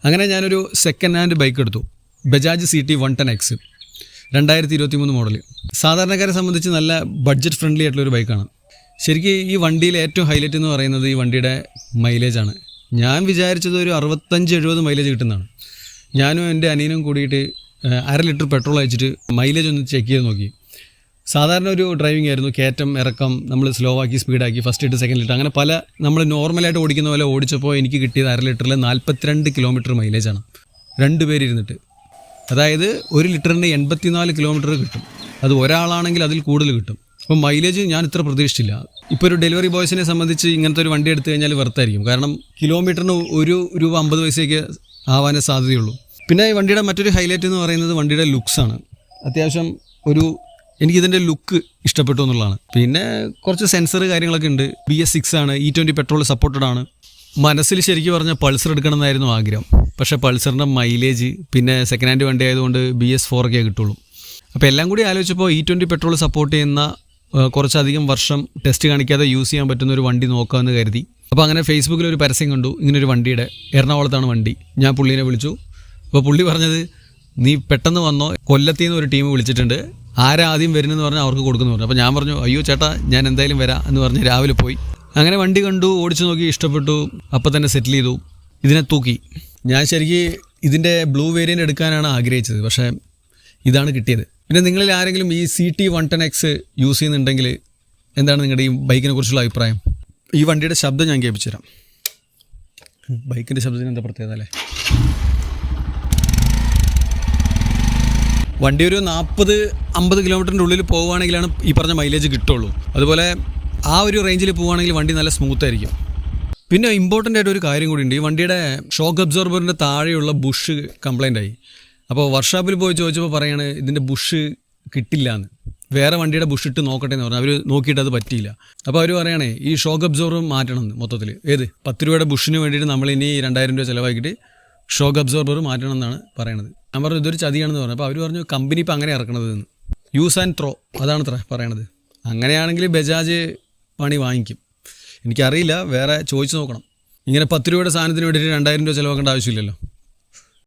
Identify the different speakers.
Speaker 1: അങ്ങനെ ഞാനൊരു second hand bike എടുത്തു. Bajaj CT 110X 2023 model. സാധാരണക്കാരെ സംബന്ധിച്ച് നല്ല ബഡ്ജറ്റ് ഫ്രണ്ട്ലി ആയിട്ടുള്ളൊരു ബൈക്കാണ്. ശരിക്കും ഈ വണ്ടിയിലെ ഏറ്റവും ഹൈലൈറ്റ് എന്ന് പറയുന്നത് ഈ വണ്ടിയുടെ മൈലേജാണ്. ഞാൻ വിചാരിച്ചത് ഒരു 65-70 മൈലേജ് കിട്ടുന്നതാണ്. ഞാനും എൻ്റെ അനിയനും കൂടിയിട്ട് 1/2 ലിറ്റർ പെട്രോൾ അയച്ചിട്ട് മൈലേജ് ഒന്ന് ചെക്ക് ചെയ്ത് നോക്കി. സാധാരണ ഒരു ഡ്രൈവിംഗ് ആയിരുന്നു. കയറ്റം ഇറക്കം, നമ്മൾ സ്ലോ ആക്കി സ്പീഡാക്കി, ഫസ്റ്റ് ലിറ്റർ സെക്കൻഡ് ലിറ്റർ, അങ്ങനെ പല നമ്മൾ നോർമലായിട്ട് ഓടിക്കുന്ന പോലെ ഓടിച്ചപ്പോൾ എനിക്ക് കിട്ടിയത് 1/2 ലിറ്ററിൽ 42 കിലോമീറ്റർ മൈലേജാണ്. 2 പേരിരുന്നിട്ട്. അതായത് 1 ലിറ്ററിന് 84 കിലോമീറ്റർ കിട്ടും. അത് ഒരാളാണെങ്കിൽ അതിൽ കൂടുതൽ കിട്ടും. അപ്പോൾ മൈലേജ് ഞാൻ ഇത്ര പ്രതീക്ഷിച്ചില്ല. ഇപ്പോൾ ഒരു ഡെലിവറി ബോയ്സിനെ സംബന്ധിച്ച് ഇങ്ങനത്തെ ഒരു വണ്ടി എടുത്തു കഴിഞ്ഞാൽ വെറുത്തായിരിക്കും. കാരണം കിലോമീറ്ററിന് ₹1.50 ആവാനേ സാധ്യതയുള്ളൂ. പിന്നെ ഈ വണ്ടിയുടെ മറ്റൊരു ഹൈലൈറ്റ് എന്ന് പറയുന്നത് വണ്ടിയുടെ ലുക്സാണ്. അത്യാവശ്യം എനിക്കിതിൻ്റെ ലുക്ക് ഇഷ്ടപ്പെട്ടു എന്നുള്ളതാണ്. പിന്നെ കുറച്ച് സെൻസർ കാര്യങ്ങളൊക്കെ ഉണ്ട്. BS6 ആണ്, E20 പെട്രോൾ സപ്പോർട്ടഡ് ആണ്. മനസ്സിൽ ശരിക്കും പറഞ്ഞാൽ പൾസർ എടുക്കണമെന്നായിരുന്നു ആഗ്രഹം. പക്ഷേ പൾസറിൻ്റെ മൈലേജ്, പിന്നെ സെക്കൻഡ് ഹാൻഡ് വണ്ടി ആയതുകൊണ്ട് BS4 ഒക്കെ കിട്ടുള്ളൂ. അപ്പോൾ എല്ലാം കൂടി ആലോചിച്ചപ്പോൾ E20 പെട്രോൾ സപ്പോർട്ട് ചെയ്യുന്ന കുറച്ചധികം വർഷം ടെസ്റ്റ് കാണിക്കാതെ യൂസ് ചെയ്യാൻ പറ്റുന്ന ഒരു വണ്ടി നോക്കാമെന്ന് കരുതി. അപ്പോൾ അങ്ങനെ ഫേസ്ബുക്കിൽ ഒരു പരസ്യം കണ്ടു, ഇങ്ങനൊരു വണ്ടിയുടെ. എറണാകുളത്താണ് വണ്ടി. ഞാൻ പുള്ളീനെ വിളിച്ചു. അപ്പോൾ പുള്ളി പറഞ്ഞത്, നീ പെട്ടെന്ന് വന്നോ, കൊല്ലത്തിൽ നിന്ന് ഒരു ടീം വിളിച്ചിട്ടുണ്ട്, ആരാ ആദ്യം വരുന്നതെന്ന് പറഞ്ഞാൽ അവർക്ക് കൊടുക്കുന്നു പറഞ്ഞു. അപ്പോൾ ഞാൻ പറഞ്ഞു, അയ്യോ ചേട്ടാ ഞാൻ എന്തായാലും വരാം എന്ന് പറഞ്ഞ് രാവിലെ പോയി. അങ്ങനെ വണ്ടി കണ്ടു, ഓടിച്ചു നോക്കി, ഇഷ്ടപ്പെട്ടു. അപ്പോൾ തന്നെ സെറ്റിൽ ചെയ്തു, ഇതിനെ തൂക്കി. ഞാൻ ശരിക്കും ഇതിൻ്റെ ബ്ലൂ വേരിയൻ്റ് എടുക്കാനാണ് ആഗ്രഹിച്ചത്, പക്ഷേ ഇതാണ് കിട്ടിയത്. പിന്നെ നിങ്ങളിൽ ആരെങ്കിലും ഈ CT 110X യൂസ് ചെയ്യുന്നുണ്ടെങ്കിൽ എന്താണ് നിങ്ങളുടെ ഈ ബൈക്കിനെ കുറിച്ചുള്ള അഭിപ്രായം? ഈ വണ്ടിയുടെ ശബ്ദം ഞാൻ കേൾപ്പിച്ചു തരാം. ബൈക്കിൻ്റെ ശബ്ദത്തിന് എന്താ പ്രത്യേകത അല്ലേ? വണ്ടി ഒരു 40-50 കിലോമീറ്ററിൻ്റെ ഉള്ളിൽ പോവുകയാണെങ്കിലാണ് ഈ പറഞ്ഞ മൈലേജ് കിട്ടുള്ളൂ. അതുപോലെ ആ ഒരു റേഞ്ചിൽ പോവുകയാണെങ്കിൽ വണ്ടി നല്ല സ്മൂത്ത് ആയിരിക്കും. പിന്നെ ഇമ്പോർട്ടൻ്റ് ആയിട്ട് ഒരു കാര്യം കൂടി ഉണ്ട്. ഈ വണ്ടിയുടെ ഷോക്ക് അബ്സോർബറിൻ്റെ താഴെയുള്ള ബുഷ് കംപ്ലൈൻ്റ് ആയി. അപ്പോൾ വർക്ക്ഷോപ്പിൽ പോയി ചോദിച്ചപ്പോൾ പറയാണ് ഇതിൻ്റെ ബുഷ് കിട്ടില്ല എന്ന്. വേറെ വണ്ടിയുടെ ബുഷ് ഇട്ട് നോക്കട്ടെ എന്ന് പറഞ്ഞു. അവർ നോക്കിയിട്ട് അത് പറ്റിയില്ല. അപ്പോൾ അവർ പറയണേ ഈ ഷോക്ക് അബ്സോർബർ മാറ്റണം എന്ന്. മൊത്തത്തിൽ 10 രൂപയുടെ ബുഷിന് വേണ്ടിയിട്ട് നമ്മളിനി 2000 രൂപ ചിലവാക്കിയിട്ട് ഷോക്ക് അബ്സോർബർ മാറ്റണം എന്നാണ് പറയണത്. ഞാൻ പറഞ്ഞു ഇതൊരു ചതിയാണെന്ന് പറഞ്ഞു. അപ്പോൾ അവർ പറഞ്ഞു കമ്പനി ഇപ്പോൾ അങ്ങനെ ഇറക്കണത് എന്ന്. യൂസ് ആൻഡ് ത്രോ അതാണ് അത്ര പറയണത്. അങ്ങനെയാണെങ്കിൽ ബജാജ് പണി വാങ്ങിക്കും. എനിക്കറിയില്ല, വേറെ ചോദിച്ചു നോക്കണം. ഇങ്ങനെ 10 രൂപയുടെ സാധനത്തിന് വേണ്ടിയിട്ട് 2000 രൂപ ചിലവാക്കേണ്ട ആവശ്യമില്ലല്ലോ.